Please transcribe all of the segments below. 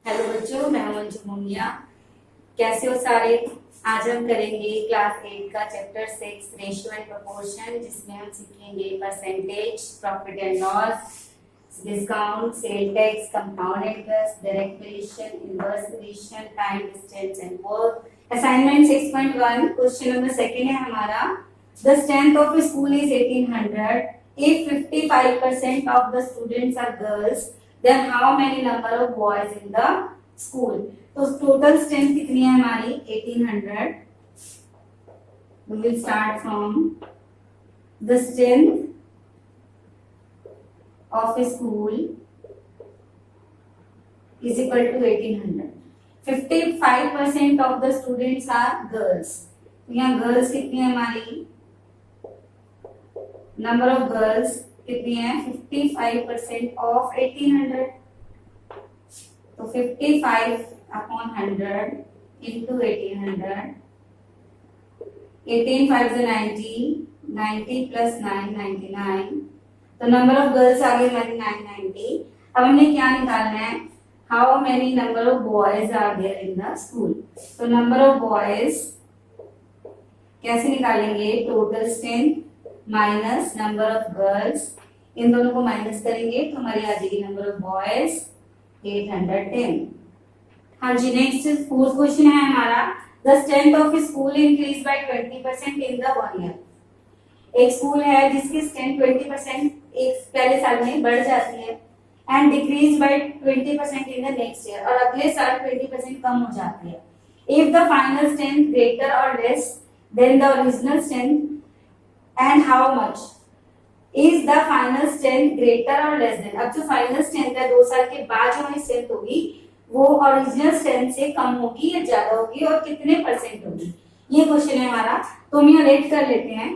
Hello बच्चों, मैं हूं अंजू मोमिया। कैसे हो सारे। आज हम करेंगे क्लास 8 का चैप्टर 6 रेशियो एंड प्रोपोर्शन, जिसमें हम सीखेंगे percentage, profit and loss, discount, sale tax, compound interest, direct variation, inverse variation, time, distance and work. Assignment 6.1 question number second है हमारा। The strength of a school is 1800 if 55% of the students are girls, then how many number of boys in the school? तो total strength कितनी है हमारी 1800। we will start from the strength of a school is equal to 1800। 55% of the students are girls। तो यहाँ girls कितनी है हमारी, number of girls कितनी है 55% ऑफ 1800। तो 55 अपॉन 100 इंटू 1800। 18 5 से 90, 90 प्लस 9 99। तो नंबर ऑफ गर्ल्स आ गई हमारी 990। अब हमने क्या निकालना है, how many number of boys are there in the school. तो नंबर ऑफ बॉयज कैसे निकालेंगे, total strength minus number of girls, इन दोनों को माइनस करेंगे तो हमारी आ जाएगी नंबर ऑफ बॉयज 810। हाँ जी, नेक्स्ट फोर्थ क्वेश्चन है हमारा। The strength of school increase by 20% in the 1 year. एक स्कूल है जिसकी स्ट्रेंथ 20% एक पहले साल में बढ़ जाती है and decrease by 20% in the next year, और अगले साल 20% कम हो जाती है। If the final strength greater और less than the original strength and how much is the final strength greater or less than। अब जो फाइनल स्ट्रेंथ है 2 साल के बाद जो हमारी स्ट्रेंथ होगी वो ओरिजिनल स्ट्रेंथ से कम होगी या ज्यादा होगी, और कितने परसेंट होगी, ये क्वेश्चन है हमारा। तो हम यहाँ लेट कर लेते हैं,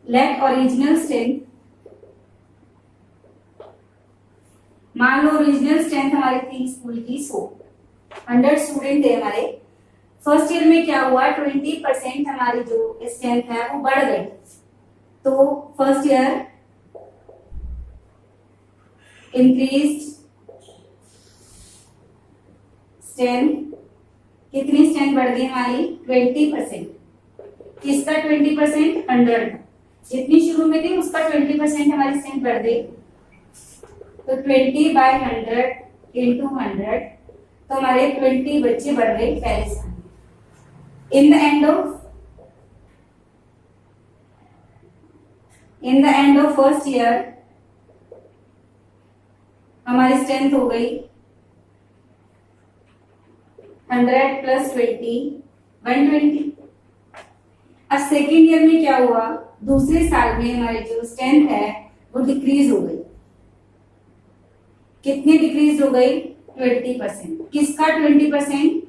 लेट ओरिजिनल स्ट्रेंथ, मान लो ओरिजिनल स्ट्रेंथ हमारी थी स्कूल की 100, 100 स्टूडेंट थे हमारे। फर्स्ट ईयर में क्या हुआ, 20% हमारी जो स्ट्रेंथ है वो बढ़ गई। तो फर्स्ट ईयर इंक्रीज्ड स्ट्रेंथ, कितनी स्ट्रेंथ बढ़ गई हमारी 20%। किसका 20%, 100 का, जितनी शुरू में थी उसका 20% हमारी स्ट्रेंथ बढ़ गई। तो 20/100 इंटू 100, तो हमारे 20 बच्चे बढ़ गए पहले साल। In the end of first year हमारी स्ट्रेंथ हो गई 100 प्लस 20 120। अब सेकेंड ईयर में क्या हुआ, दूसरे साल में हमारी जो स्ट्रेंथ है वो डिक्रीज हो गई। कितनी डिक्रीज हो गई, 20%। किसका 20%,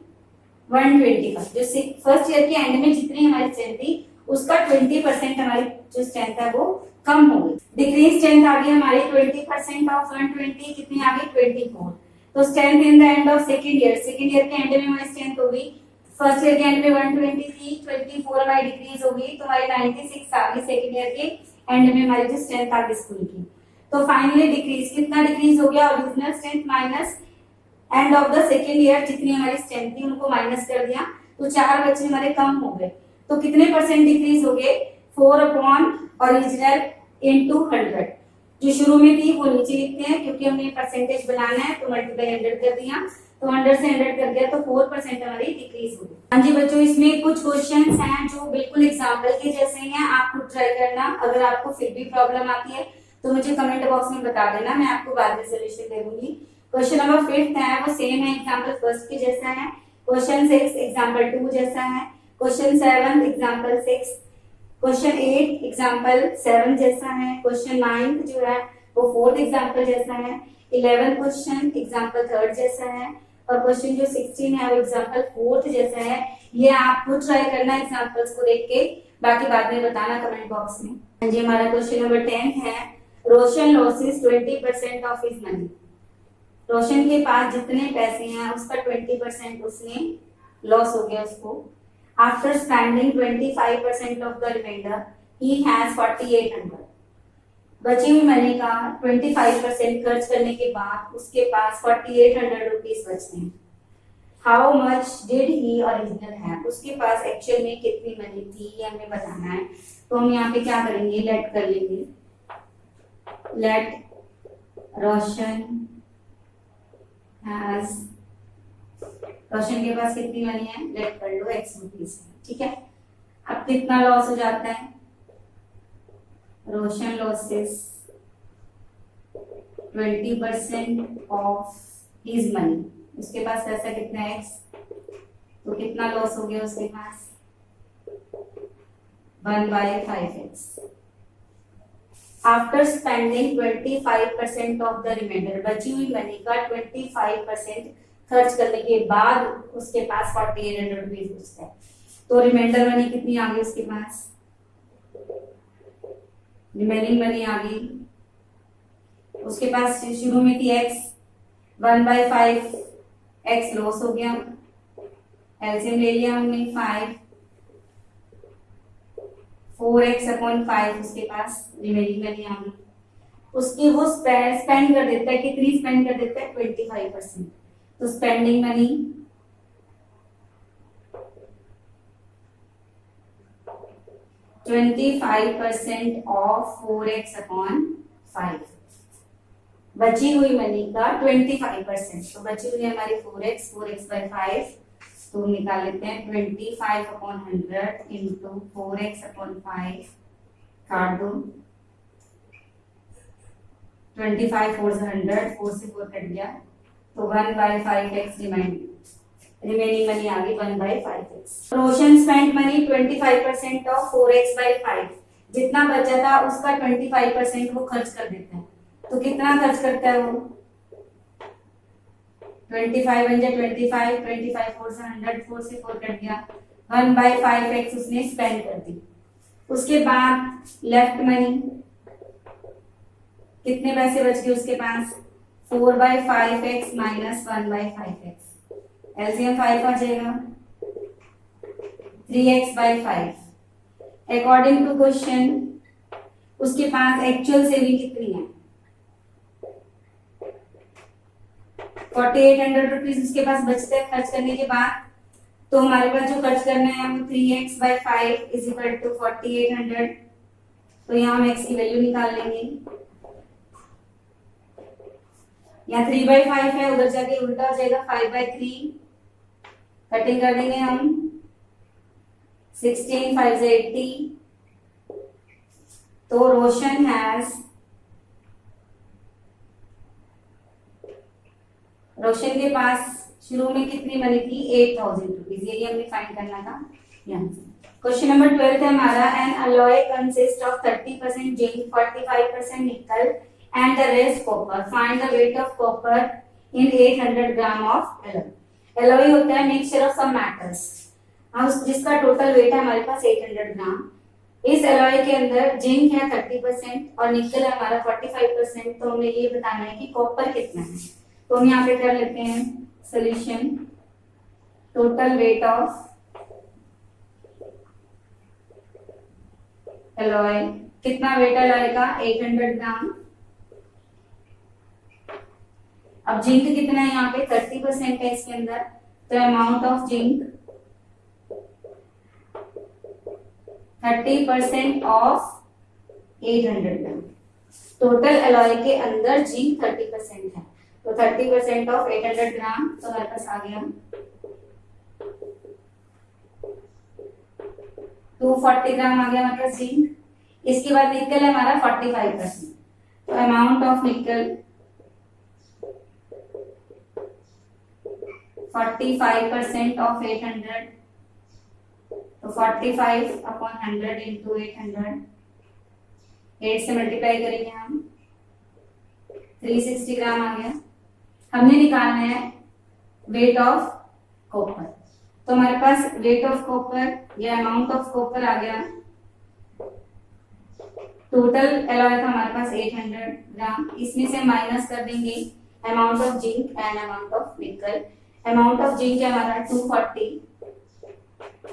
120 का। जो फर्स्ट ईयर के एंड में जितनी हमारी स्ट्रेंथ थी उसका 20% हमारी जो स्ट्रेंथ है वो कम हो गई। डिक्रीज स्ट्रेंथ आ गई हमारी 20% ऑफ 120, कितनी आ गई 24। तो strength in the end of second year, second year के एंड में हमारी स्ट्रेंथ हो गई, फर्स्ट ईयर के एंड में 120 थी, 24 हमारी डिक्रीज हो गई, तो हमारी 96 आ गई सेकंड ईयर के एंड में हमारी जो स्ट्रेंथ आ गई स्कूल की। तो फाइनली डिक्रीज, कितना डिक्रीज हो गया, original strength minus end of the second year जितनी हमारी स्ट्रेंथ थी उनको माइनस कर दिया, तो 4 बच्चे हमारे कम हो गए। तो कितने परसेंट डिक्रीज हो गए, 4 अपॉन ओरिजिनल इंटू 100। जो शुरू में थी वो नीचे लिखते हैं क्योंकि हमने परसेंटेज बनाना है, तो मल्टीप्लाई 100 कर दिया, तो 100 से 100 कर दिया, तो 4% हमारी डिक्रीज हो गई। हाँ जी बच्चों, इसमें कुछ क्वेश्चंस हैं जो बिल्कुल एग्जाम्पल के जैसे ही हैं, आप खुद ट्राई करना। अगर आपको फिर भी प्रॉब्लम आती है तो मुझे कमेंट बॉक्स में बता देना, मैं आपको बाद में सोल्यूशन दे दूंगी। क्वेश्चन नंबर 5 है वो सेम है, एग्जाम्पल फर्स्ट के जैसा है। क्वेश्चन 6 एग्जाम्पल 2 जैसा है। क्वेश्चन 7 एग्जाम्पल 6, क्वेश्चन 8 एग्जाम्पल 7 जैसा है। क्वेश्चन 9 जो है वो 4th एग्जाम्पल जैसा है। 11 क्वेश्चन एग्जाम्पल 3rd जैसा है, और क्वेश्चन जो 16 है वो एग्जाम्पल 4th जैसा है। ये आप खुद ट्राई करना एग्जाम्पल्स को देख के, बाकी बाद में बताना कमेंट बॉक्स में। हाँ जी, हमारा क्वेश्चन नंबर 10 है, रोशन लॉसेस 20% ऑफ हिज मनी। रोशन के पास जितने पैसे हैं उसका 20% उसने लॉस हो गया उसको। After spending 25% of the remainder he has 4800। बची हुई मनी का 25% खर्च करने के बाद उसके पास 4800 रुपीज बचते हैं। How much did he original have, उसके पास एक्चुअल में कितनी मनी थी ये हमें बताना है। तो हम यहाँ पे क्या करेंगे, लेट कर लेंगे, लेट रोशन हैज, रोशन के पास कितनी मनी है, लेट कर लो x रुपीज है, ठीक है। अब कितना लॉस हो जाता है, रोशन लॉसेस 20% ऑफ हिज मनी, उसके पास पैसा कितना है x, तो कितना लॉस हो गया उसके पास 1/5x। After spending 25% of the remainder, बची हुई मनी का 25% खर्च करने के बाद उसके पास 4800 रुपीज बचता है। तो रिमाइंडर मनी कितनी आ गई उसके पास, रिमेनिंग मनी आ गई उसके पास, शुरू में थी x, 1/5 x लॉस हो गया, एलसीएम ले लिया हमने 5, 4x अपॉन 5 उसके पास रिमेनिंग मनी आ गई। उसकी वो स्पेंड कर देता है, कितनी स्पेंड कर देता है 25%। तो spending money 25% of 4x upon 5, बची हुई मनी का 25%, तो बची हुई हमारी 4x/5, तो निकाल लेते हैं 25/100 इंटू 4x/5, काट दो 25 4 से 100, 4 से 4 कट गया, तो 1/5x रिमेनिंग मनी आ गई 1/5x। Roshan spend money 25% of 4x/5, जितना बचा था उसका 25% वो खर्च कर देता है। तो कितना खर्च करता है वो 25 बन जाए 25, 25 4 से 100, 4 से 4 कट गया, 1/5x उसने स्पेंड कर दी। उसके बाद लेफ्ट मनी कितने पैसे बच गए उसके पास 4/5x माइनस 1/5x, एलसीएम 5 आ जाएगा 3x/5। अकॉर्डिंग टू क्वेश्चन उसके पास एक्चुअल सेविंग कितनी है 4800 रुपीज उसके पास बचते हैं खर्च करने के बाद। तो हमारे पास जो खर्च करना है वो 3x/5 इज इक्वल टू 4800, तो यहाँ हम x की वैल्यू निकाल लेंगे, यहाँ 3/5 है, उधर जाके उल्टा हो जाएगा 5/3, कटिंग कर देंगे हम 16 5 से 80। तो रोशन हैज, रोशन के पास शुरू में कितनी मनी थी 8000 रुपीज, यही हमें फाइंड करना था यहाँ से। क्वेश्चन नंबर 12 है हमारा, N alloy consist of 30% zinc, 45% निकल and the rest copper, find the weight of copper in 800 gram of alloy. Alloy होता है मिक्सचर ऑफ सम मेटल्स, जिसका टोटल वेट है हमारे पास 800 ग्राम। इस एलॉय के अंदर जिंक है 30% और निकल है हमारा 45%, तो हमें ये बताना है कि कॉपर कितना है। तो हम यहाँ पे कर लेते हैं solution, total weight of alloy, कितना वेट एलॉय का 800 ग्राम। अब जिंक कितना है यहाँ पे 30% है इसके अंदर, तो amount of zinc 30% of 800 gram. Total alloy के अंदर जिंक 30% है, तो 30% ऑफ 800 ग्राम, तो हमारे पास आ गया 240 ग्राम आ गया हमारे पास जिंक। इसके बाद निकल है हमारा 45%, तो अमाउंट ऑफ निकल 45% ऑफ 800, तो 45/100 इंटू 800, 8 से मल्टीप्लाई करेंगे हम 360 ग्राम आ गया। हमने निकालना है वेट ऑफ कॉपर, तो हमारे पास वेट ऑफ कॉपर या अमाउंट ऑफ कॉपर आ गया, टोटल एलॉय था हमारे पास 800 ग्राम, इसमें से माइनस कर देंगे amount of zinc and amount of निकल। अमाउंट ऑफ जिंक है हमारा 240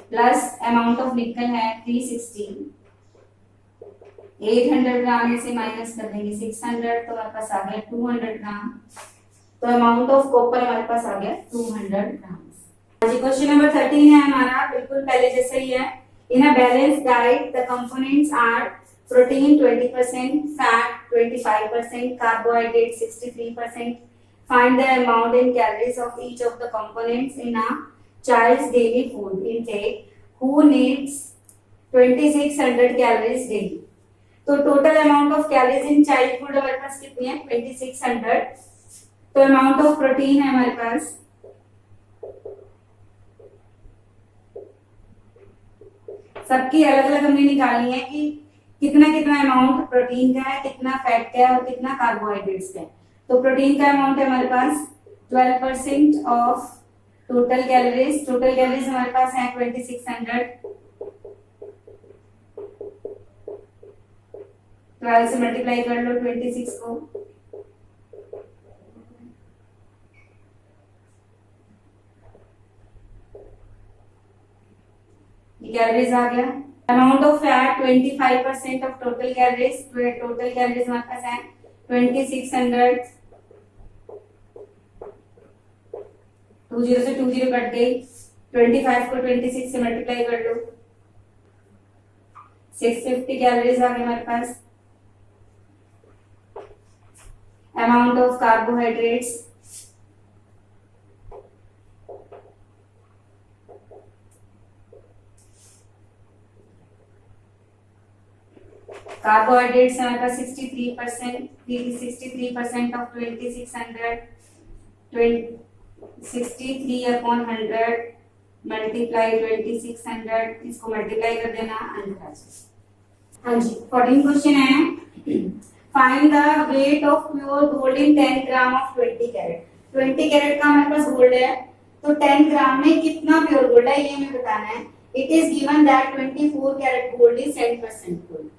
प्लस अमाउंट ऑफ निकल है 360, 800 ग्राम में से माइनस कर देंगे 600, तो हमारे पास आ गया 200 ग्राम। तो अमाउंट ऑफ कॉपर हमारे पास आ गया 200 ग्राम। जी क्वेश्चन नंबर 13 है हमारा, बिल्कुल पहले जैसे ही है। In a balance diet the components are protein 20%, fat 25%, carbohydrate 63%. Find the amount in calories of each of the components in a child's daily food intake who needs 2600 calories daily. तो total amount of calories in child food हमारे पास कितनी है 2600। तो amount of protein है हमारे पास सबकी अलग अलग हमने निकालनी है कि कितना कितना अमाउंट प्रोटीन का है, कितना फैट का है और कितना कार्बोहाइड्रेट्स का है। तो प्रोटीन का अमाउंट है हमारे पास 12% of total calories. Total calories हमारे पास है 2600। 12 से मल्टीप्लाई कर लो 26 को। कैलोरीज आ गया। Amount of fat 25% of total calories. Total calories हमारे पास है 2600। 20 से 20 कट गई। 25 को 26 से मल्टीप्लाई कर लो। 650 कैलोरीज आ गए हमारे पास। अमाउंट ऑफ कार्बोहाइड्रेट्स कार्बोहाइड्रेट्स हमारे पास 63% ऑफ 2600। 63/100 मल्टीप्लाई 2600, इसको मल्टीप्लाई कर देना आंसर। हाँ जी 14 क्वेश्चन है। Find the weight of pure gold in 10 gram of 20 carat. 20 carat का हमारे पास गोल्ड है, तो 10 ग्राम में कितना प्योर गोल्ड है ये हमें बताना है। It is given that 24 carat gold is 10% gold.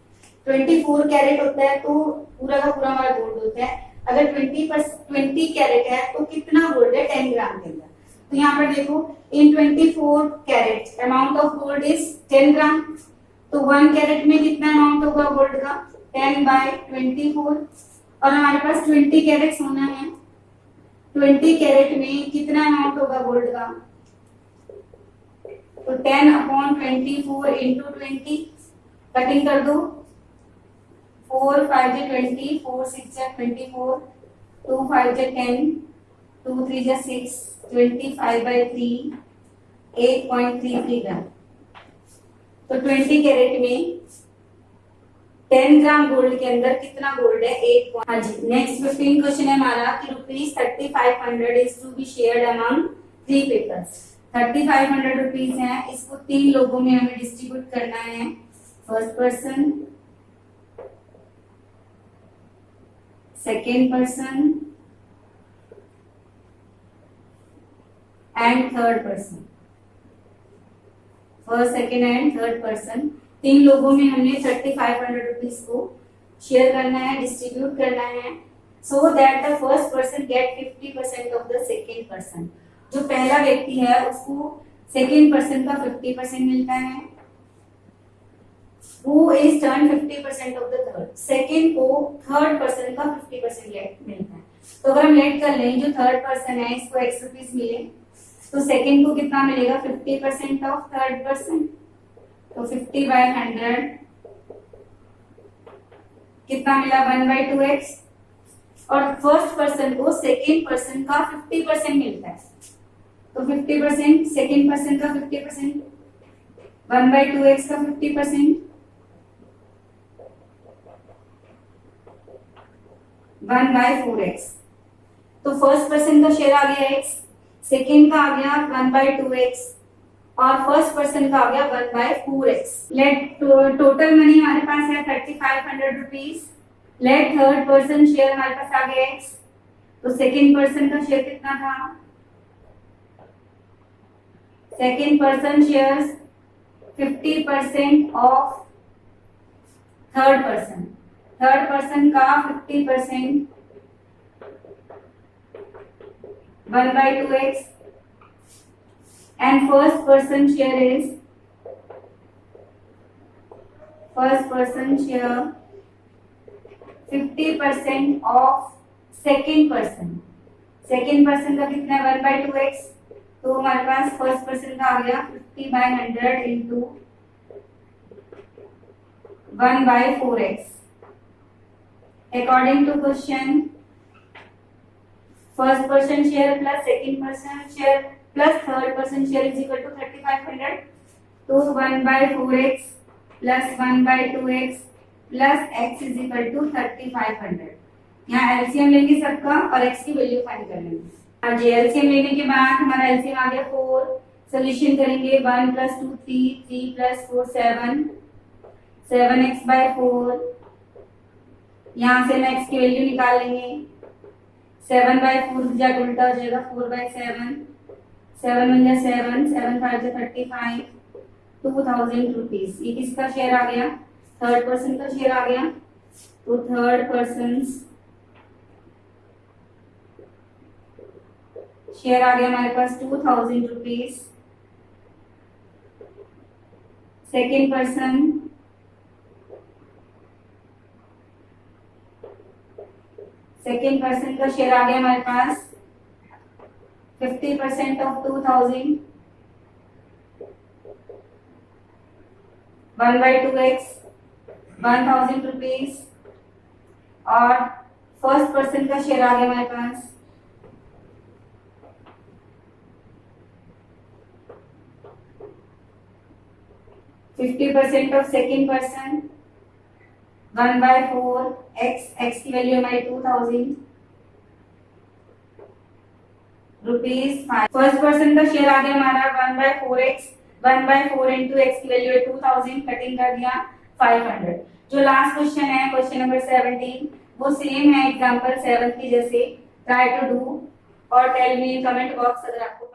24 carat होता है तो पूरा का पूरा हमारा गोल्ड होता है। अगर 20 कैरेट है तो कितना गोल्ड है 10 ग्राम के अंदर। तो यहाँ पर देखो in 24 carat amount of gold is 10 gram. तो 1 कैरेट में कितना अमाउंट होगा गोल्ड का 10/24। और हमारे पास 20 कैरेट सोना है। 20 कैरेट में कितना अमाउंट होगा गोल्ड का, तो 10/24 इंटू 20। कटिंग कर दो। 4 5 20, 4 6 24, 2 5 10, 2 3 6, 25/3, 8.33 ग्राम। तो 20 कैरेट में 10 ग्राम गोल्ड के अंदर कितना गोल्ड है 8। हाँ जी नेक्स्ट 15 क्वेश्चन है हमारा कि ₹3500 is to be shared among 3 peoples. 3500 rupees है, इसको 3 लोगों में हमें डिस्ट्रीब्यूट करना है। First person, second person and third person. First second and third person 3 लोगों में हमने 3500 रुपीज को शेयर करना है, डिस्ट्रीब्यूट करना है, so that the first person get 50% of the second person. जो पहला व्यक्ति है उसको सेकेंड पर्सन का 50% मिलता है। Who is turned 50% of the third, second को थर्ड पर्सन का 50% मिलता है। तो अगर हम लेट कर लें जो थर्ड पर्सन है इसको x रुपीज मिले, तो सेकेंड को कितना मिलेगा 50% ऑफ थर्ड पर्सन। तो 50/100 कितना मिला 1/2x। और फर्स्ट पर्सन को सेकेंड पर्सन का 50% मिलता है, तो 50% सेकेंड पर्सन का 50%, 1/2x का 50%, 1/4x। तो फर्स्ट पर्सन का शेयर आ गया x, सेकेंड का आ गया 1/2x और फर्स्ट पर्सन का आ गया 1/4x। लेट टोटल मनी हमारे पास है 3500 rupees. Let third person share हमारे पास आ गया x, तो सेकेंड पर्सन का शेयर कितना था, second person shares 50% of third person. Third person का 50% 1/2x and first person share 50% of second person. Second person का कितना है 1/2x, तो हमारे पास फर्स्ट पर्सन का आ गया 50/100 into 1/4x। According to question first person share plus second person share plus third person share is equal to 3500, तो 1/4x plus 1/2x plus x is equal to 3500। यहाँ एलसीएम लेंगे सबका और x की value find कर लेंगे। और जी LCM लेने के बाद हमारा एलसीएम आ गया 4, सोल्यूशन करेंगे 1 + 2 3, 3 + 4 7, 7x/4। यहाँ से हम x की वैल्यू निकाल लेंगे, 7/4 की जगह उल्टा हो जाएगा 4/7, 7 × 7, 7 × 5 = 35, 2000 रुपीज। ये किसका शेयर आ गया, थर्ड पर्सन का शेयर आ गया। तो थर्ड पर्सन शेयर आ गया हमारे पास 2000 रुपीज। सेकेंड पर्सन का शेयर आ गया हमारे पास 50% ऑफ 2000, 1/2x 1000 रुपीज। और फर्स्ट पर्सन का शेयर आ गया हमारे पास 50% of second person 1/4x, x की वैल्यू हमारी 2000 रुपीज। फर्स्ट पर्सन का शेयर आ गया हमारा 1/4x, 1/4 इंटू x की वैल्यू है 2000, कटिंग कर दिया 500। जो लास्ट क्वेश्चन है क्वेश्चन नंबर 17, वो सेम है एग्जांपल 7 की जैसे। ट्राई टू डू और tell me in comment box अगर आपको